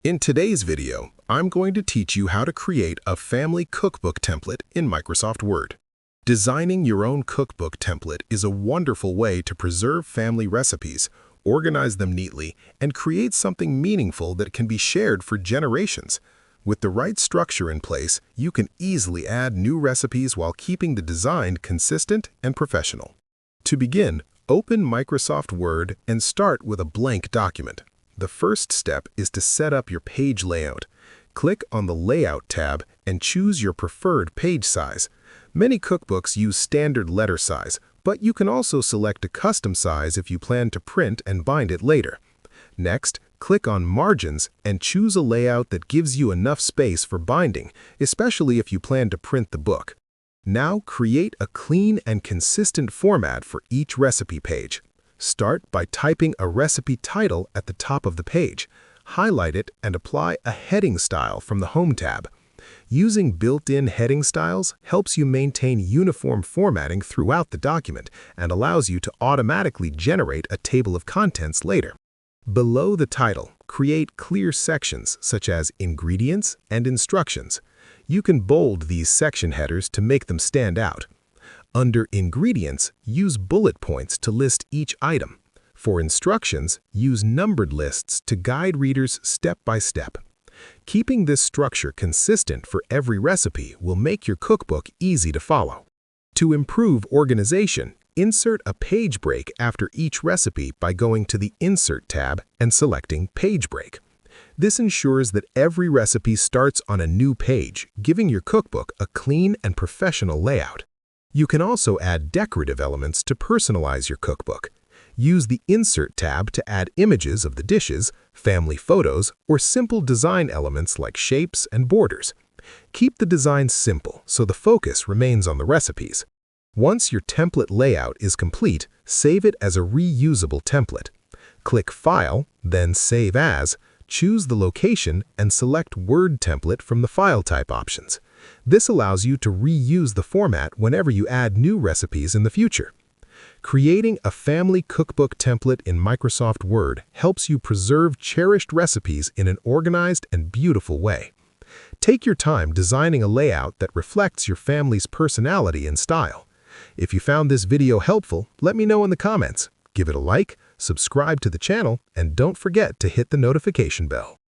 In today's video, I'm going to teach you how to create a family cookbook template in Microsoft Word. Designing your own cookbook template is a wonderful way to preserve family recipes, organize them neatly, and create something meaningful that can be shared for generations. With the right structure in place, you can easily add new recipes while keeping the design consistent and professional. To begin, open Microsoft Word and start with a blank document. The first step is to set up your page layout. Click on the Layout tab and choose your preferred page size. Many cookbooks use standard letter size, but you can also select a custom size if you plan to print and bind it later. Next, click on Margins and choose a layout that gives you enough space for binding, especially if you plan to print the book. Now create a clean and consistent format for each recipe page. Start by typing a recipe title at the top of the page. Highlight it and apply a heading style from the Home tab. Using built-in heading styles helps you maintain uniform formatting throughout the document and allows you to automatically generate a table of contents later. Below the title, create clear sections such as Ingredients and Instructions. You can bold these section headers to make them stand out. Under Ingredients, use bullet points to list each item. For instructions, use numbered lists to guide readers step by step. Keeping this structure consistent for every recipe will make your cookbook easy to follow. To improve organization, insert a page break after each recipe by going to the Insert tab and selecting Page Break. This ensures that every recipe starts on a new page, giving your cookbook a clean and professional layout. You can also add decorative elements to personalize your cookbook. Use the Insert tab to add images of the dishes, family photos, or simple design elements like shapes and borders. Keep the design simple so the focus remains on the recipes. Once your template layout is complete, save it as a reusable template. Click File, then Save As, choose the location, and select Word Template from the File Type options. This allows you to reuse the format whenever you add new recipes in the future. Creating a family cookbook template in Microsoft Word helps you preserve cherished recipes in an organized and beautiful way. Take your time designing a layout that reflects your family's personality and style. If you found this video helpful, let me know in the comments. Give it a like, subscribe to the channel, and don't forget to hit the notification bell.